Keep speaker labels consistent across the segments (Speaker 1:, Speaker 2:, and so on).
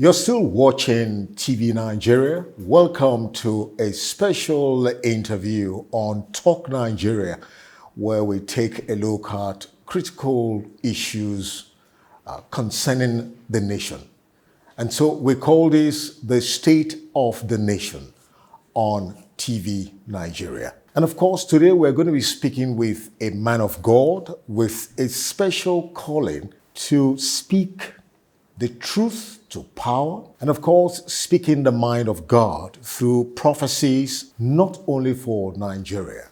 Speaker 1: You're still watching TV Nigeria. Welcome to a special interview on Talk Nigeria, where we take a look at critical issues concerning the nation. And so we call this the State of the Nation on TV Nigeria. And of course, today we're going to be speaking with a man of God with a special calling to speak the truth to power, and of course, speaking the mind of God through prophecies, not only for Nigeria,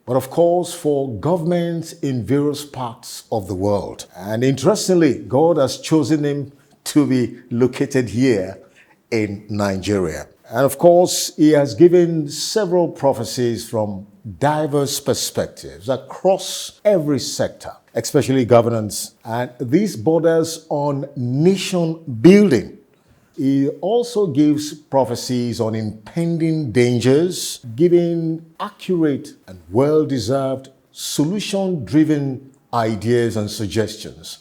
Speaker 1: but of course for governments in various parts of the world. And interestingly, God has chosen him to be located here in Nigeria. And of course, he has given several prophecies from diverse perspectives across every sector, especially governance, and these borders on nation building. He also gives prophecies on impending dangers, giving accurate and well-deserved solution-driven ideas and suggestions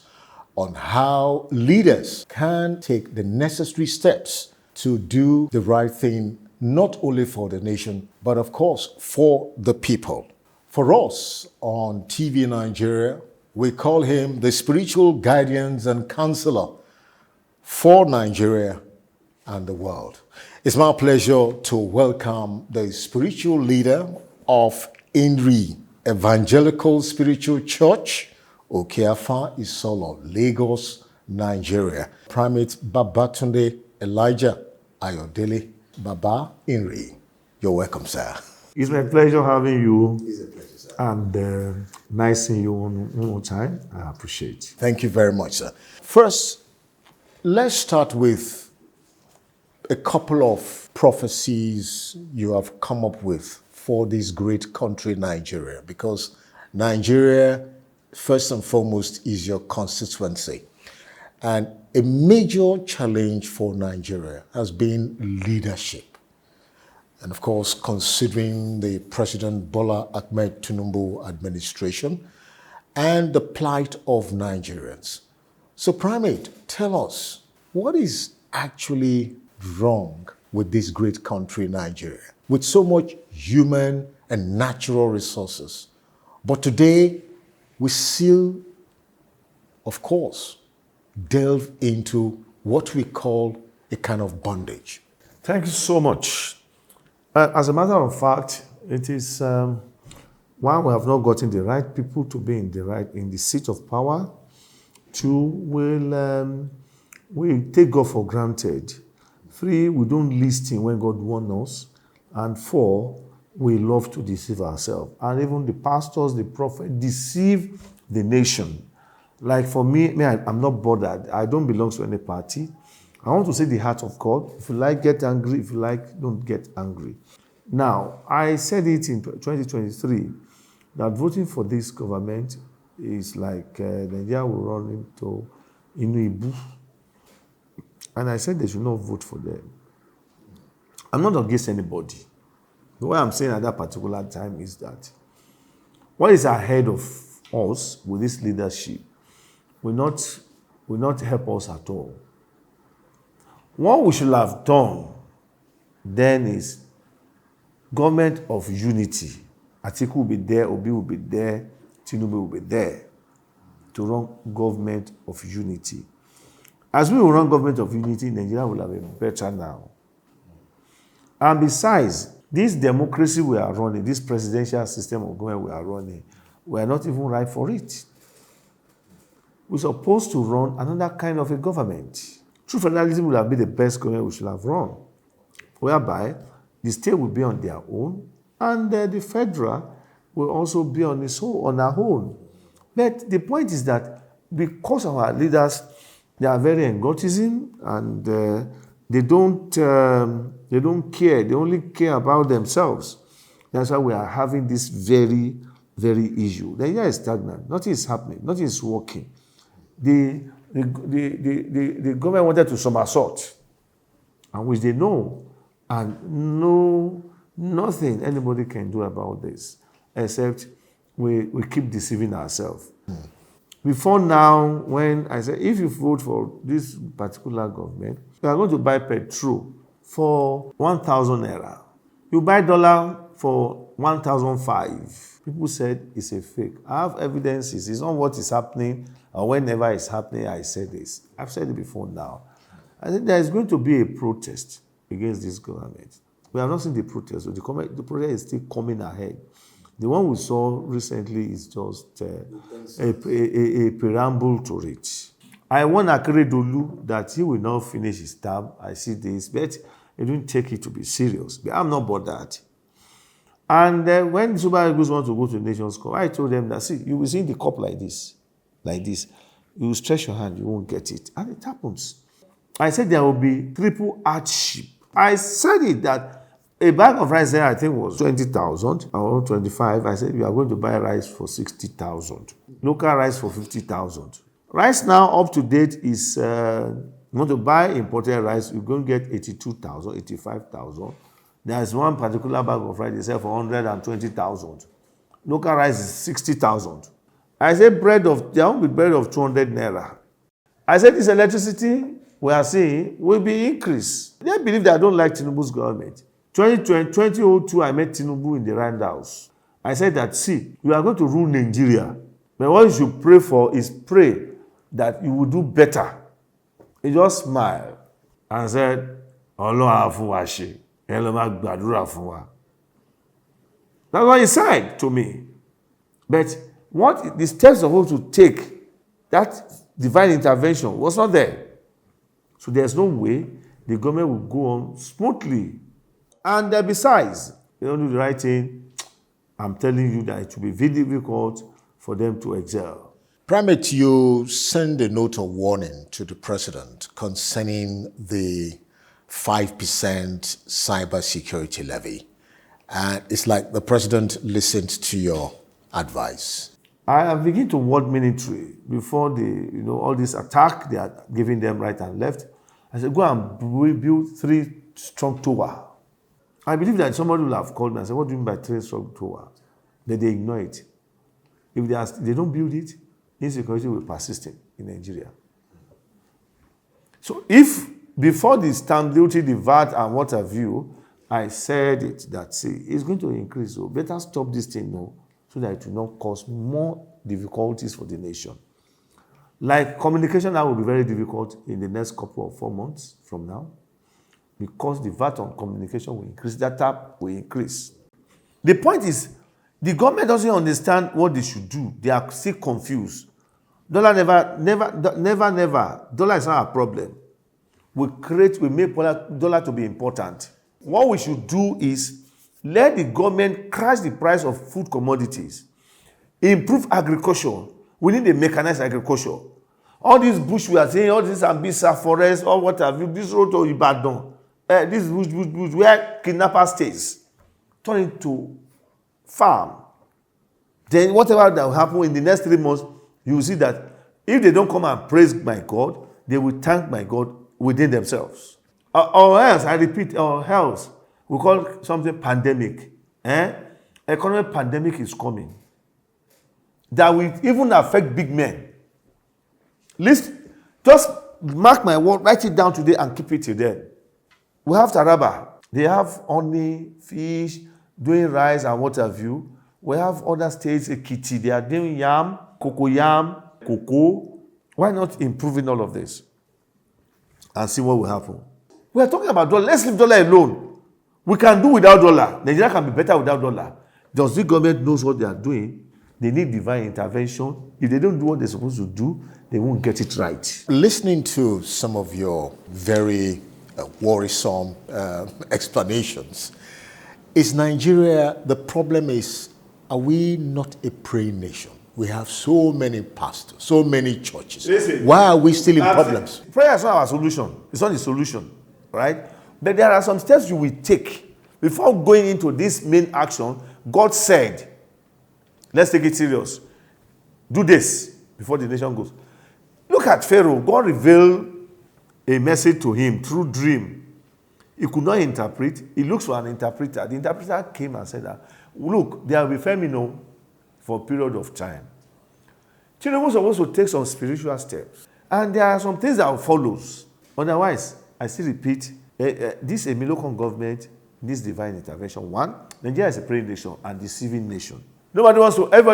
Speaker 1: on how leaders can take the necessary steps to do the right thing, not only for the nation, but of course for the people. For us on TV Nigeria, we call him the spiritual guardian and counselor for Nigeria and the world. It's my pleasure to welcome the spiritual leader of INRI Evangelical Spiritual Church, Okeafa Isolo, Lagos, Nigeria. Primate Babatunde Elijah Ayodele, Baba INRI. You're welcome, sir.
Speaker 2: It's my pleasure having you.
Speaker 1: It's a pleasure, sir.
Speaker 2: And nice seeing you one more time. I appreciate it.
Speaker 1: Thank you very much, sir. First, let's start with a couple of prophecies you have come up with for this great country, Nigeria, because Nigeria, first and foremost, is your constituency. And a major challenge for Nigeria has been leadership. And of course, considering the President Bola Ahmed Tinubu administration and the plight of Nigerians. So, Primate, tell us, what is actually wrong with this great country, Nigeria, with so much human and natural resources? But today, we still, of course, delve into what we call a kind of bondage.
Speaker 2: Thank you so much. As a matter of fact, it is one, we have not gotten the right people to be in the seat of power. Two, we take God for granted. Three, we don't listen when God warns us. And four, we love to deceive ourselves. And even the pastors, the prophets, deceive the nation. Like for me, I'm not bothered. I don't belong to any party. I want to say the heart of God. If you like, get angry. If you like, don't get angry. Now, I said it in 2023 that voting for this government is like Nigeria will run into Inuibu. And I said they should not vote for them. I'm not against anybody. The way I'm saying at that particular time is that what is ahead of us with this leadership will not help us at all. What we should have done then is government of unity. Atiku will be there, Obi will be there, Tinubu will be there to run government of unity. As we will run government of unity, Nigeria will have a better now. And besides, this democracy we are running, this presidential system of government we are running, we are not even right for it. We're supposed to run another kind of a government. True federalism would have been the best government we should have run, whereby the state will be on their own, and the federal will also be on our own. But the point is that because our leaders, they are very egotism, and they don't care. They only care about themselves. That's why we are having this very, very issue. The Nigeria is stagnant. Nothing is happening. Nothing is working. The government wanted to somersault, and which they know, and nothing anybody can do about this, except we keep deceiving ourselves. Before now, when I said, if you vote for this particular government, You are going to buy petrol for 1,000 naira. You buy dollar for 1,005. People said it's a fake. I have evidences. It's not what is happening, or whenever it's happening, I said this. I've said it before now. I think there is going to be a protest against this government. We have not seen the protest, so the protest is still coming ahead. The one we saw recently is just a preamble to it. I want Otedola that he will not finish his term. I see this, but he didn't take it to be serious. But I'm not bothered. And when Super Eagles want to go to the Nations Cup, I told them that, see, you will see the cup like this. You will stretch your hand, you won't get it. And it happens. I said there will be triple hardship. I said it that a bag of rice there, I think, was 20,000 or 25. I said, you are going to buy rice for 60,000. Local rice for 50,000. Rice now, up to date, is, you want to buy imported rice, you're going to get 82,000, 85,000. There's one particular bag of rice, they sell for 120,000. Local rice is 60,000. I said, there won't be bread of 200 naira. I said, this electricity we are seeing will be increased. They believe that I don't like Tinubu's government. 2002, I met Tinubu in the Rand House. I said that, see, you are going to rule Nigeria. But what you should pray for is pray that you will do better. He just smiled and said, Ọlọ́run á fún wa ṣe, ẹ lọ máa gbàdúrà fún wa. That's what he said to me. But what the steps of supposed to take, that divine intervention was not there. So there's no way the government will go on smoothly. And besides, they don't do the right thing. I'm telling you that it will be very difficult for them to excel.
Speaker 1: Primate, you send a note of warning to the president concerning the 5% cybersecurity levy. And it's like the president listened to your advice.
Speaker 2: I have begun to warn military before all this attack they are giving them right and left. I said, go and build 3 strong tower. I believe that somebody will have called me and said, what do you mean by 3 strong tower? But they ignore it. If they don't build it, insecurity will persist in Nigeria. So if before the stamp duty, the VAT and what have you, I said it, that see, it's going to increase. So better stop this thing now, so that it will not cause more difficulties for the nation. Like communication now will be very difficult in the next couple of 4 months from now, because the VAT on communication will increase, data will increase. The point is, the government doesn't understand what they should do. They are still confused. Dollar never. Dollar is not a problem. We make dollar to be important. What we should do is let the government crash the price of food commodities, improve agriculture. We need a mechanized agriculture. All this bush we are saying, all this Ambisa forest, all what have you, this road to Ibadan, this bush, where kidnapper stays, turn into farm. Then whatever that will happen in the next 3 months, you will see that if they don't come and praise my God, they will thank my God within themselves. Or else, I repeat, or else, we call something pandemic. Economic pandemic is coming. That will even affect big men. Just mark my word, write it down today and keep it till then. We have Taraba. They have honey, fish, doing rice and what have you. We have other states, Ekiti, they are doing yam, cocoa. Why not improving all of this? And see what will happen. We are talking about dollar. Let's leave dollar alone. We can do without dollar. Nigeria can be better without dollar. Does the government knows what they are doing? They need divine intervention. If they don't do what they're supposed to do, they won't get it right.
Speaker 1: Listening to some of your very worrisome explanations, is Nigeria, the problem is, are we not a praying nation? We have so many pastors, so many churches.
Speaker 2: Listen,
Speaker 1: why are we still in problems?
Speaker 2: Prayer is not our solution. It's not the solution, right? But there are some steps you will take before going into this main action. God said, let's take it serious. Do this before the nation goes. Look at Pharaoh. God revealed a message to him through dream. He could not interpret. He looks for an interpreter. The interpreter came and said that, look, there will be famine for a period of time. Tinubu is supposed to take some spiritual steps. And there are some things that will follow. Otherwise, I still repeat, this Emilokon government needs divine intervention. One, Nigeria is a praying nation and deceiving nation. Everybody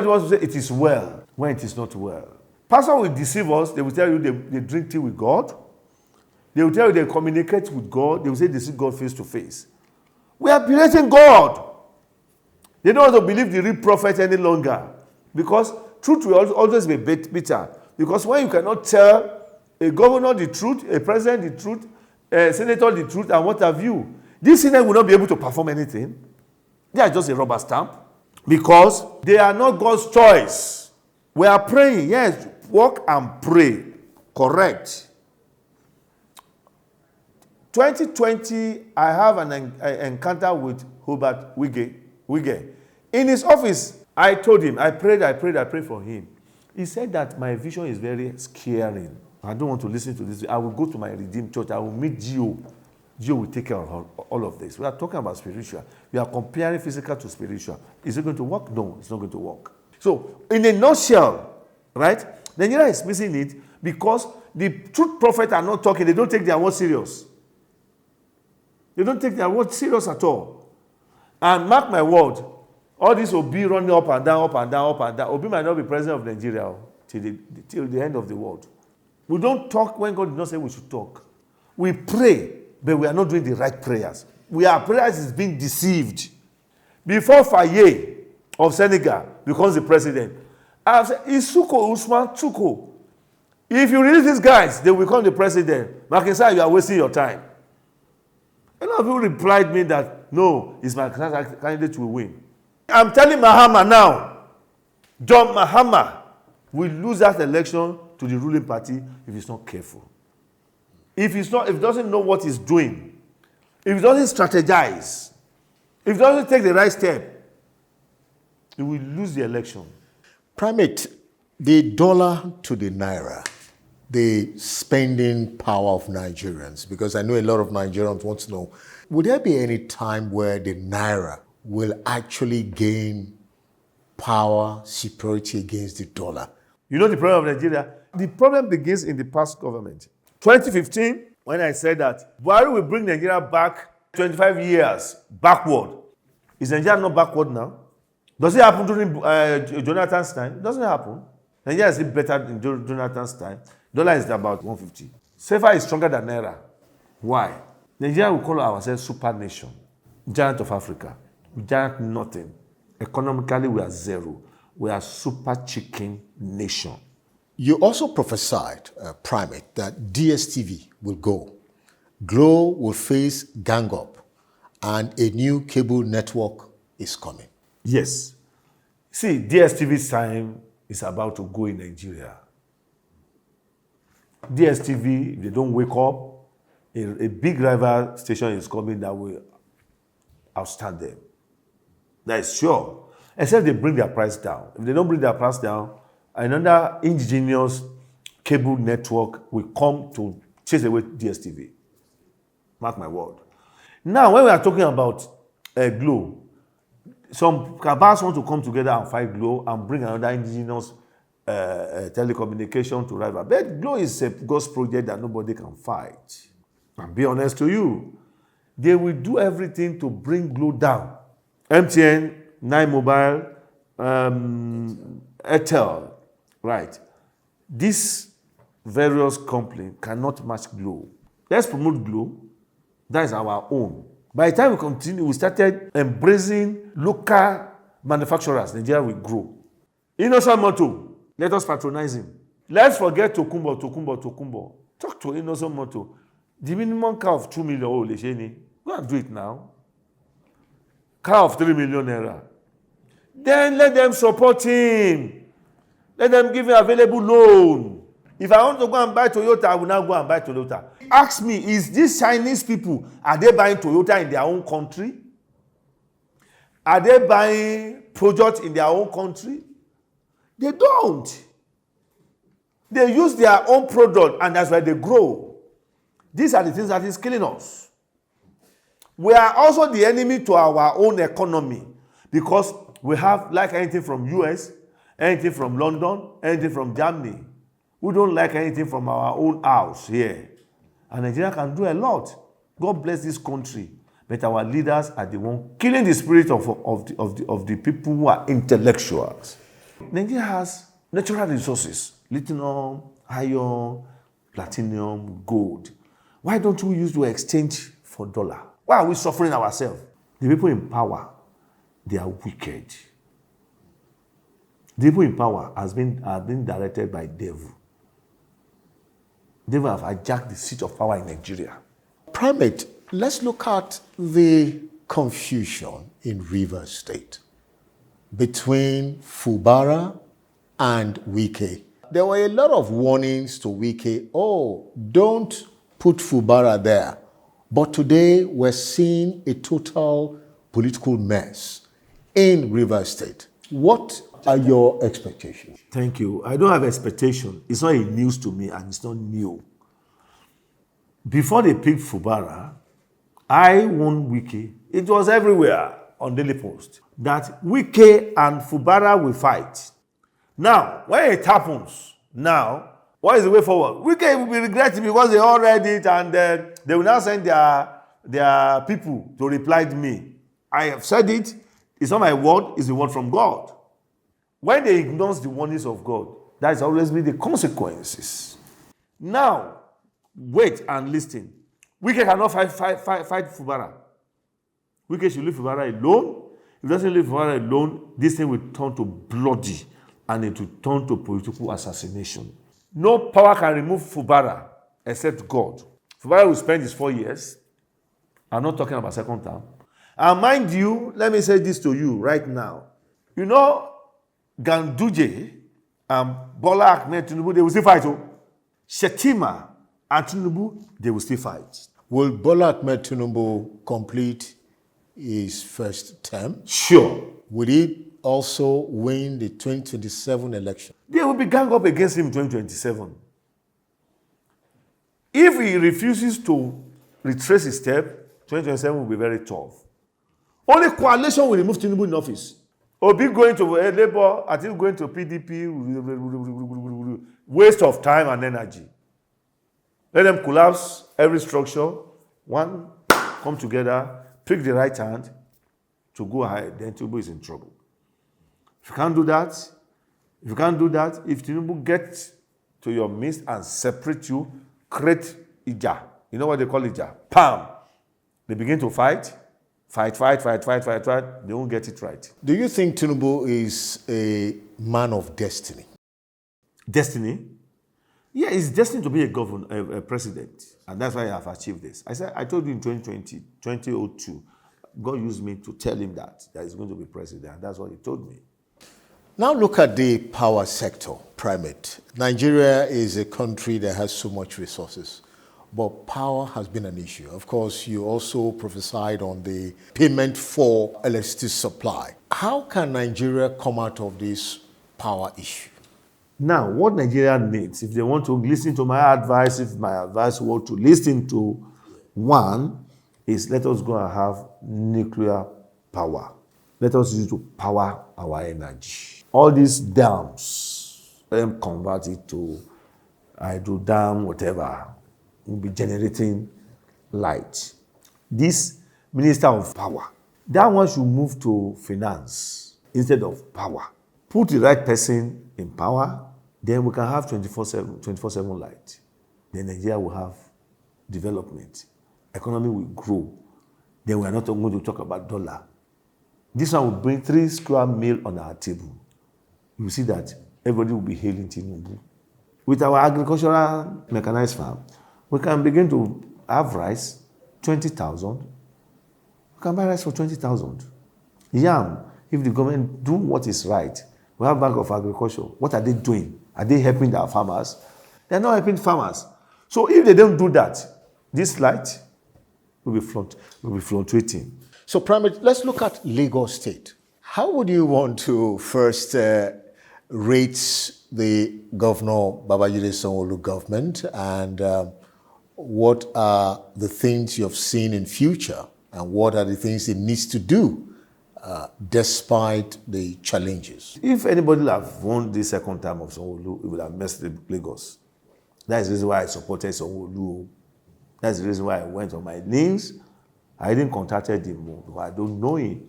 Speaker 2: wants to say it is well when it is not well. Pastors will deceive us. They will tell you they drink tea with God. They will tell you they communicate with God. They will say they see God face to face. We are berating God. They don't want to believe the real prophet any longer. Because truth will always be bitter. Because when you cannot tell a governor the truth, a president the truth, a senator the truth, and what have you, this Senate will not be able to perform anything. They are just a rubber stamp. Because they are not God's choice. We are praying, yes, walk and pray. Correct. 2020, I have an encounter with Hubert Wige. In his office, I told him, I prayed for him. He said that my vision is very scaring. I don't want to listen to this. I will go to my Redeemed Church. I will meet Gio. Gio will take care of all of this. We are talking about spiritual. We are comparing physical to spiritual. Is it going to work? No, it's not going to work. So, in a nutshell, right, Nigeria is missing it because the truth prophets are not talking. They don't take their word serious. They don't take their word serious at all. And mark my word, all this will be running up and down, up and down, up and down. Obi might not be president of Nigeria till the end of the world. We don't talk when God did not say we should talk. We pray, but we are not doing the right prayers. Our prayers is being deceived. Before Faye of Senegal becomes the president, I've said, Isuko Usman Tuko. If you release these guys, they will become the president. Makisa, you are wasting your time. A lot of people replied me that, no, it's my candidate will win. I'm telling Mahama now, John Mahama will lose that election to the ruling party if he's not careful. If he doesn't know what he's doing, if he doesn't strategize, if he doesn't take the right step, he will lose the election.
Speaker 1: Primate, the dollar to the naira, the spending power of Nigerians, because I know a lot of Nigerians want to know, would there be any time where the naira will actually gain power, superiority against the dollar?
Speaker 2: You know the problem of Nigeria? The problem begins in the past government. 2015, when I said that Buhari will bring Nigeria back 25 years backward. Is Nigeria not backward now? Does it happen during Jonathan's time? It doesn't happen. Nigeria is better in Jonathan's time. Dollar is about 150. Sefa is stronger than Naira. Why? Nigeria will call ourselves super nation. Giant of Africa. Giant nothing. Economically, we are zero. We are super chicken nation.
Speaker 1: You also prophesied, Primate, that DSTV will go. Glo will face gang up, and a new cable network is coming.
Speaker 2: Yes. See, DSTV's time is about to go in Nigeria. DSTV, if they don't wake up, a big rival station is coming that will outstand them. That is sure. Except they bring their price down. If they don't bring their price down, another indigenous cable network will come to chase away DSTV. Mark my word. Now, when we are talking about Glo, some cabals want to come together and fight Glo and bring another indigenous telecommunication to rival. But Glo is a God's project that nobody can fight. And be honest to you, they will do everything to bring Glo down. MTN, Nine Mobile, Airtel, right? These various companies cannot match Glo. Let's promote Glo. That is our own. By the time we continue, we started embracing local manufacturers. Nigeria will grow. Innocent Moto, let us patronize him. Let's forget Tokumbo. Talk to Innocent Moto. The minimum car of 2 million, oh, Lesheni. Go and do it now. Car of 3 million naira. Then let them support him. Let them give him available loan. If I want to go and buy Toyota, I will now go and buy Toyota. Ask me, is these Chinese people, are they buying Toyota in their own country? Are they buying products in their own country? They don't. They use their own product, and that's why they grow. These are the things that is killing us. We are also the enemy to our own economy because we have like anything from US, anything from London, anything from Germany. We don't like anything from our own house here. And Nigeria can do a lot. God bless this country. But our leaders are the one killing the spirit of the people who are intellectuals. Nigeria has natural resources, lithium, iron, platinum, gold. Why don't we use to exchange for dollar? Why are we suffering ourselves? The people in power, they are wicked. The people in power have been directed by devil. Devil have hijacked the seat of power in Nigeria.
Speaker 1: Primate, let's look at the confusion in Rivers State between Fubara and Wike. There were a lot of warnings to Wike, oh, don't put Fubara there. But today we're seeing a total political mess in Rivers State. What are your expectations?
Speaker 2: Thank you. I don't have expectation. It's not a news to me and it's not new. Before they picked Fubara, I warned Wike. It was everywhere on Daily Post that Wike and Fubara will fight. Now, when it happens, now, what is the way forward? Wike will be regretting because they all read it and they will now send their people to reply to me. I have said it. It's not my word. It's the word from God. When they ignore the warnings of God, that has always been the consequences. Now, wait and listen. Wike cannot fight Fubara. Wike should leave Fubara alone. If he doesn't leave Fubara alone, this thing will turn to bloody and it will turn to political assassination. No power can remove Fubara except God. Fubara will spend his 4 years. I'm not talking about second term. And mind you, let me say this to you right now. You know, Ganduje and Bola Ahmed Tinubu, they will still fight. Shetima and Tinubu, they will still fight.
Speaker 1: Will Bola Ahmed Tinubu complete his first term?
Speaker 2: Sure.
Speaker 1: Will he also win the 2027 election?
Speaker 2: They will be gang up against him in 2027. If he refuses to retrace his step, 2027 will be very tough. Only coalition will remove Tinubu in office. Obi going to Oyedepo, I think going to PDP, waste of time and energy. Let them collapse every structure, one, come together, pick the right hand to go ahead, then Tinubu is in trouble. If you can't do that, if Tinubu gets to your midst and separate you, create Ija. You know what they call Ija? Pam! They begin to fight. They won't get it right.
Speaker 1: Do you think Tinubu is a man of destiny?
Speaker 2: Destiny? Yeah, he's destined to be a president. And that's why I have achieved this. I told you in 2002, God used me to tell him that he's going to be president. And that's what he told me.
Speaker 1: Now look at the power sector, Primate. Nigeria is a country that has so much resources, but power has been an issue. Of course, you also prophesied on the payment for electricity supply. How can Nigeria come out of this power issue?
Speaker 2: Now, what Nigeria needs, if they want to listen to my advice, if my advice were to listen to one, is let us go and have nuclear power. Let us use it to power our energy. All these dams, let them convert it to hydro dam, whatever. Will be generating light. This minister of power, that one should move to finance instead of power. Put the right person in power, then we can have 24/7 light. Then Nigeria will have development. Economy will grow. Then we are not going to talk about dollar. This one will bring 3 square meal on our table. You will see that everybody will be hailing Tinubu. With our agricultural mechanized farm, we can begin to have rice, 20,000. We can buy rice for 20,000. Yam, if the government do what is right, we have Bank of Agriculture. What are they doing? Are they helping our farmers? They are not helping farmers. So if they don't do that, this light will be fluctuating.
Speaker 1: So, Primate, let's look at Lagos State. How would you want to first rate the Governor Babajide Sanwo-Olu government, and what are the things you have seen in future, and what are the things it needs to do despite the challenges?
Speaker 2: If anybody have won the second term of Sanwo-Olu, it would have messed with Lagos. That is the reason why I supported Sanwo-Olu. That's the reason why I went on my knees. I didn't contact him because I don't know him.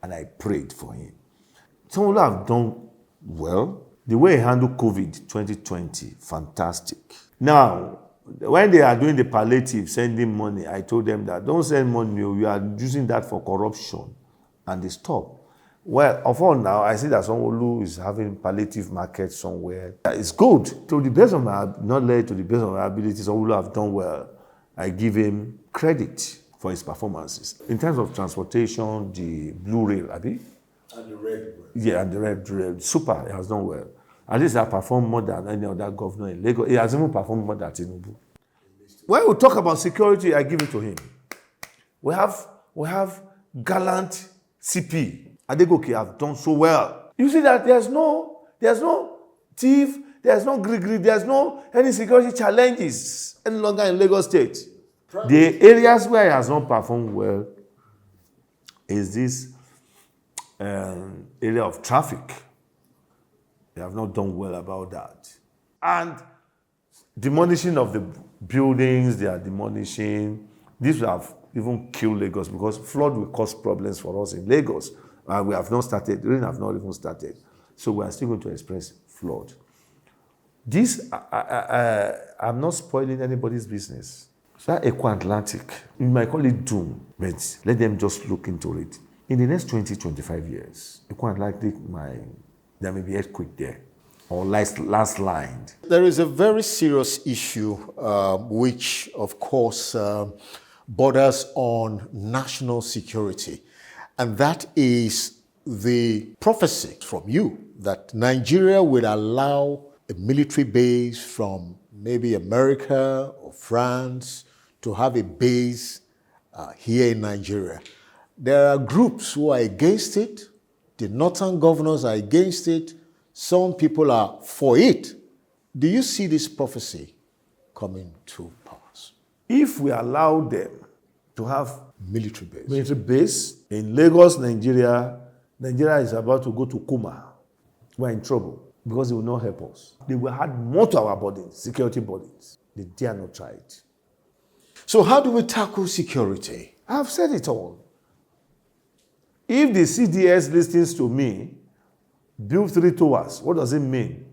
Speaker 2: And I prayed for him. Some people have done well. The way he handled COVID 2020, fantastic. Now, when they are doing the palliative, sending money, I told them that don't send money, you are using that for corruption. And they stop. Well, of all now, I see that someone who is having palliative market somewhere. It's good. To the best of my knowledge, to the best of my ability, someone who have done well, I give him credit for his performances. In terms of transportation, the blue rail, Abi?
Speaker 1: And the red rail.
Speaker 2: Yeah, and the red rail. Super, he has done well. At least I performed more than any other governor in Lagos. He has even performed more than Tinubu. When we talk about security, I give it to him. We have gallant CP. Adegoke have done so well. You see that there's no thief, there's no gree, there's no any security challenges any longer in Lagos State. The areas where he has not performed well is this area of traffic. They have not done well about that. And demolishing of the buildings, they are demolishing. This will have even killed Lagos because flood will cause problems for us in Lagos. We have not started, rain have not even started. So we are still going to experience flood. This, I'm not spoiling anybody's business. So that Eco-Atlantic, you might call it doom, but let them just look into it. In the next 20-25 years, Eco-Atlantic, there may be earthquake there, or landslide.
Speaker 1: There is a very serious issue, which, of course, borders on national security. And that is the prophecy from you that Nigeria will allow a military base from maybe America or France to have a base here in Nigeria. There are groups who are against it. The northern governors are against it. Some people are for it. Do you see this prophecy coming to pass?
Speaker 2: If we allow them to have
Speaker 1: military
Speaker 2: base in Lagos, Nigeria is about to go to coma. We're in trouble because they will not help us. They will add more to our burdens, security burdens. They dare not try it.
Speaker 1: So how do we tackle security?
Speaker 2: I've said it all. If the CDS listens to me, build 3 towers, what does it mean?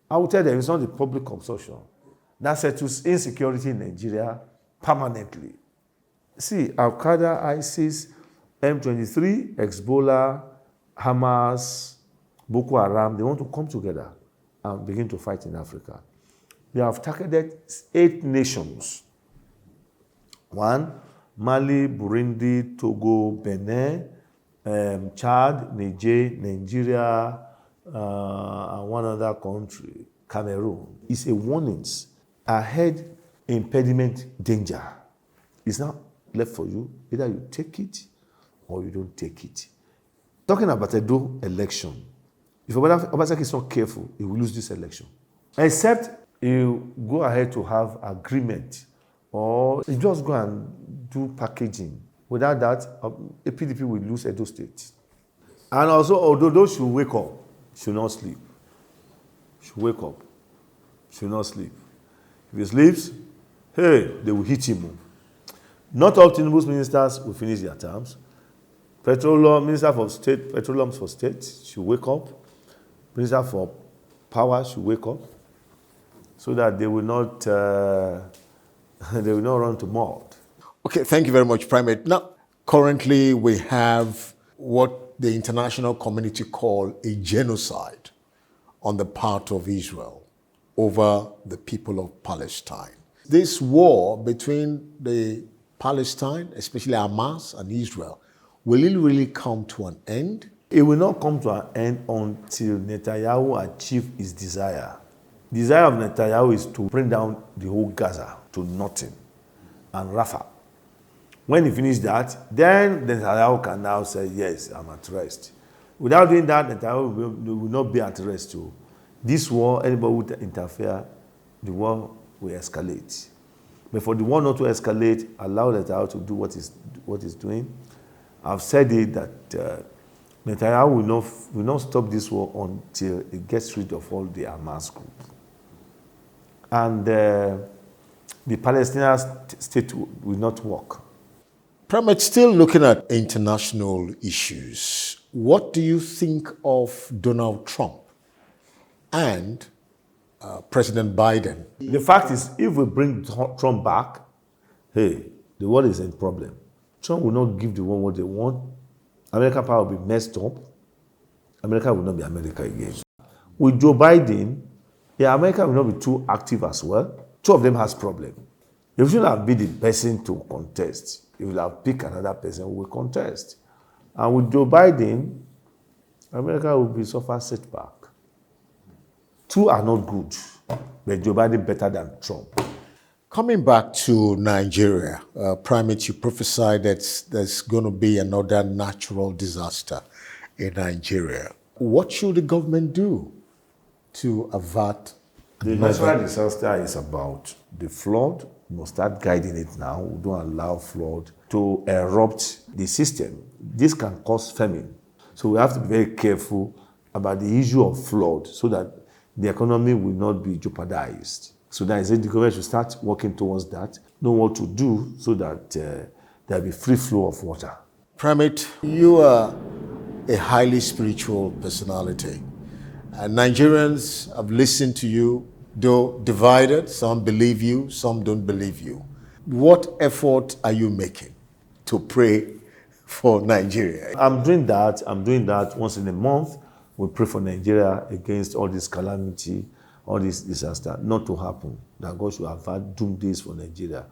Speaker 2: I will tell them it's not the public consumption. That settles insecurity in Nigeria permanently. See, Al-Qaeda, ISIS, M23, Hezbollah, Hamas, Boko Haram, they want to come together and begin to fight in Africa. They have targeted 8 nations. 1, Mali, Burundi, Togo, Benin, Chad, Nigeria, and one other country, Cameroon. It's a warning. Ahead, impediment, danger. It's not left for you. Either you take it or you don't take it. Talking about the election, if Obaseki is not careful, he will lose this election. Except you go ahead to have agreement or you just go and do packaging. Without that, a PDP will lose Edo State. And also, Otedola should wake up, should not sleep. Should wake up, should not sleep. If he sleeps, hey, they will hit him. Not all Tinubu's ministers will finish their terms. Minister for State, Petroleum for State should wake up. Minister for Power should wake up, so that they will not run to mud.
Speaker 1: Okay, thank you very much, Primate. Now, currently we have what the international community call a genocide on the part of Israel over the people of Palestine. This war between the Palestine, especially Hamas and Israel, will it really come to an end?
Speaker 2: It will not come to an end until Netanyahu achieves his desire. The desire of Netanyahu is to bring down the whole Gaza to nothing and Rafah. When he finishes that, then Netanyahu can now say, yes, I'm at rest. Without doing that, Netanyahu will not be at rest too. This war, anybody would interfere, the war will escalate. But for the war not to escalate, allow Netanyahu to do what he's doing. I've said it that Netanyahu will not stop this war until he gets rid of all the Hamas group. And the Palestinian state will not work.
Speaker 1: Primate, still looking at international issues, what do you think of Donald Trump and President Biden?
Speaker 2: The fact is, if we bring Trump back, hey, the world is in problem. Trump will not give the world what they want. American power will be messed up. America will not be America again. With Joe Biden, yeah, America will not be too active as well. Two of them has problem. They shouldn't have been the person to contest. If you have picked another person who will contest. And with Joe Biden, America will be suffer setback. Two are not good, but Joe Biden better than Trump.
Speaker 1: Coming back to Nigeria, Primate, you prophesied that there's going to be another natural disaster in Nigeria. What should the government do to avert?
Speaker 2: The natural disaster is about the flood. We must start guiding it now. We don't allow flood to erupt the system. This can cause famine. So we have to be very careful about the issue of flood so that the economy will not be jeopardized. So that is it, the government should start working towards that, know what to do so that there will be free flow of water.
Speaker 1: Primate, you are a highly spiritual personality. Nigerians have listened to you, though divided. Some believe you, some don't believe you. What effort are you making to pray for Nigeria?
Speaker 2: I'm doing that once in a month. We pray for Nigeria against all this calamity, all this disaster, not to happen. That God should avert doom days for Nigeria.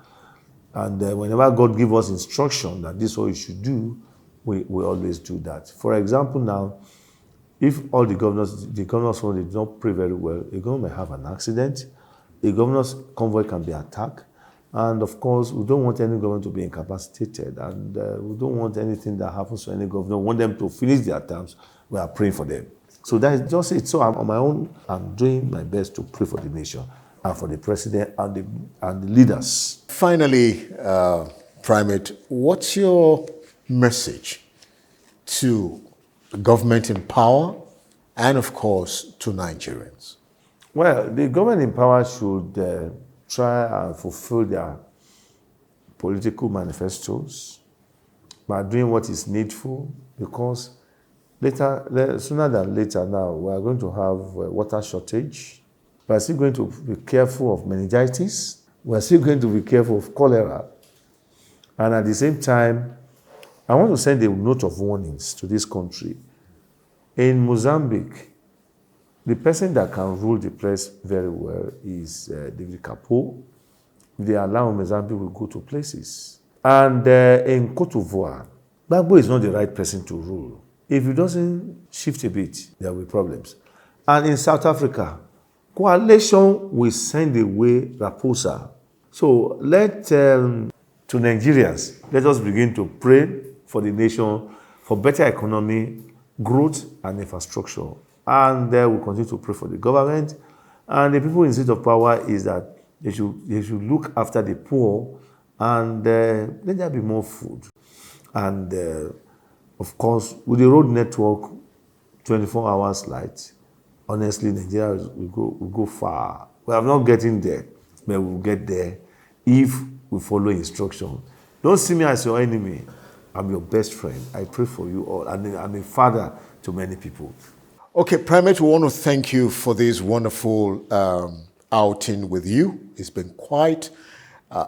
Speaker 2: And whenever God gives us instruction that this is what you should do, we always do that. For example, now, if all the governors did not pray very well, a governor may have an accident, a governor's convoy can be attacked, and of course, we don't want any government to be incapacitated, and we don't want anything that happens to any governor. We want them to finish their terms. We are praying for them. So that is just it. So on my own, I'm doing my best to pray for the nation and for the president and the leaders.
Speaker 1: Finally, Primate, what's your message to the government in power and, of course, to Nigerians?
Speaker 2: Well, the government in power should try and fulfill their political manifestos by doing what is needful, because sooner than later now, we are going to have water shortage. We are still going to be careful of meningitis. We are still going to be careful of cholera. And at the same time, I want to send a note of warnings to this country. In Mozambique, the person that can rule the place very well is David Capo. If they allow Mozambique, will go to places. And in Cote d'Ivoire, Gbagbo is not the right person to rule. If he doesn't shift a bit, there will be problems. And in South Africa, coalition will send away Raposa. So to Nigerians, let us begin to pray for the nation, for better economy, growth, and infrastructure. And we'll continue to pray for the government. And the people in seat of power is that they should look after the poor and let there be more food. And of course, with the road network, 24 hours light, honestly, Nigeria will go far. We are not getting there, but we'll get there if we follow instruction. Don't see me as your enemy. I'm your best friend. I pray for you all. And I'm a father to many people.
Speaker 1: Okay, Primate, we want to thank you for this wonderful outing with you. It's been quite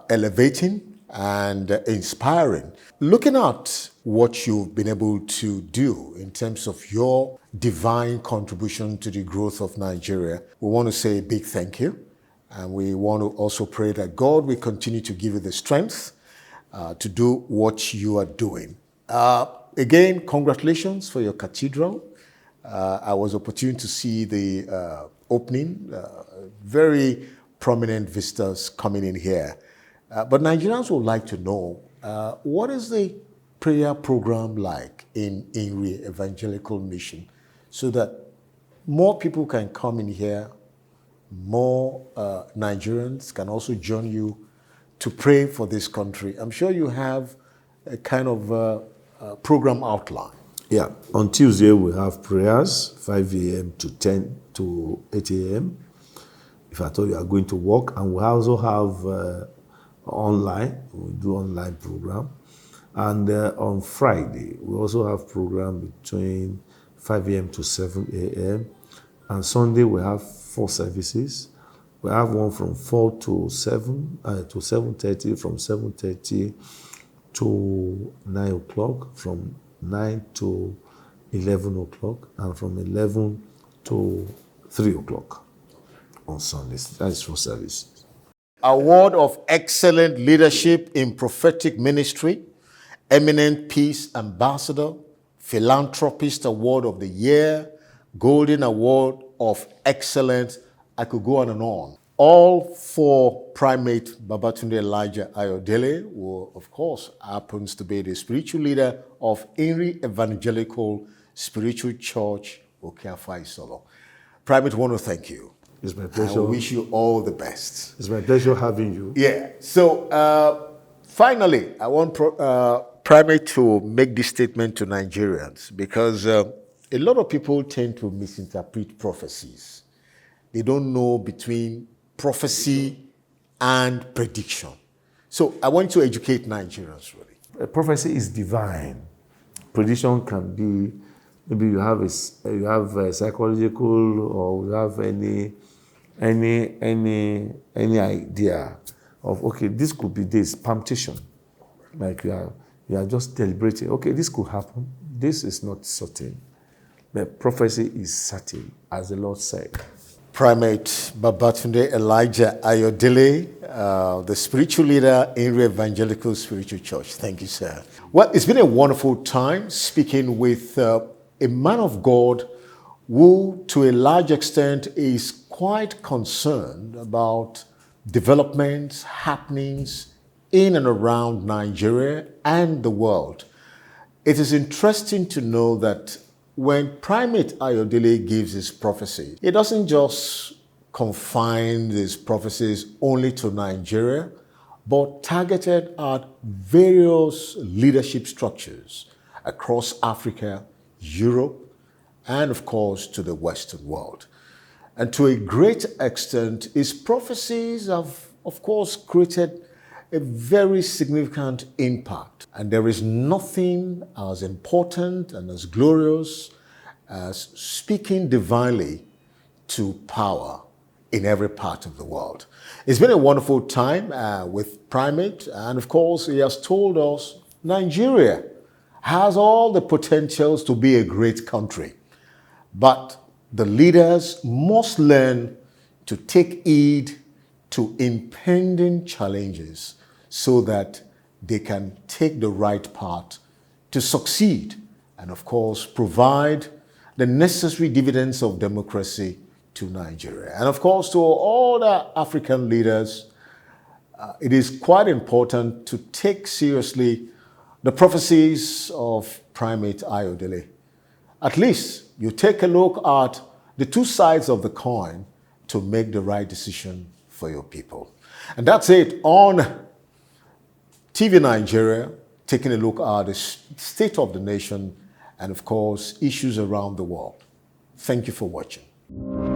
Speaker 1: elevating and inspiring. Looking at what you've been able to do in terms of your divine contribution to the growth of Nigeria, we want to say a big thank you. And we want to also pray that God will continue to give you the strength to do what you are doing. Again, congratulations for your cathedral. I was opportune to see the opening, very prominent visitors coming in here. But Nigerians would like to know, what is the prayer program like in INRI Evangelical Mission, so that more people can come in here, more Nigerians can also join you to pray for this country? I'm sure you have a kind of program outline.
Speaker 2: Yeah, on Tuesday we have prayers, 5 a.m. to 8 a.m. if at all you are going to work. And we also have online, we do online program. And on Friday, we also have program between 5 a.m. to 7 a.m. And Sunday, we have 4 services. We have one from 4 to 7, to 7:30, from 7:30 to 9 o'clock, from 9 to 11 o'clock, and from 11 to 3 o'clock on Sundays. That is 4 services.
Speaker 1: Award of Excellent Leadership in Prophetic Ministry, Eminent Peace Ambassador, Philanthropist Award of the Year, Golden Award of Excellence. I could go on and on. All for Primate Babatunde Elijah Ayodele, who of course happens to be the spiritual leader of Inri Evangelical Spiritual Church, Okeafa Solo. Primate, want to thank you.
Speaker 2: It's my pleasure.
Speaker 1: I wish you all the best.
Speaker 2: It's my pleasure having you.
Speaker 1: Yeah. So finally, I want Primate to make this statement to Nigerians, because a lot of people tend to misinterpret prophecies. They don't know between prophecy and prediction. So I want to educate Nigerians really.
Speaker 2: A prophecy is divine. Prediction can be, maybe you have a psychological, or you have any idea of, okay, this could be this palpitation, like you are just deliberating. Okay, this could happen. This is not certain. But prophecy is certain, as the Lord said.
Speaker 1: Primate Babatunde Elijah Ayodele, the spiritual leader in the Evangelical Spiritual Church. Thank you, sir. Well, it's been a wonderful time speaking with a man of God who, to a large extent, is quite concerned about developments, happenings in and around Nigeria and the world. It is interesting to know that when Primate Ayodele gives his prophecy, he doesn't just confine his prophecies only to Nigeria, but targeted at various leadership structures across Africa, Europe, and of course to the Western world. And to a great extent, his prophecies have, of course, created a very significant impact. And there is nothing as important and as glorious as speaking divinely to power in every part of the world. It's been a wonderful time with Primate, and of course, he has told us Nigeria has all the potentials to be a great country. But the leaders must learn to take heed to impending challenges so that they can take the right path to succeed and, of course, provide the necessary dividends of democracy to Nigeria. And, of course, to all the African leaders, it is quite important to take seriously the prophecies of Primate Ayodele. At least you take a look at the two sides of the coin to make the right decision for your people. And that's it on TV Nigeria, taking a look at the state of the nation and, of course, issues around the world. Thank you for watching.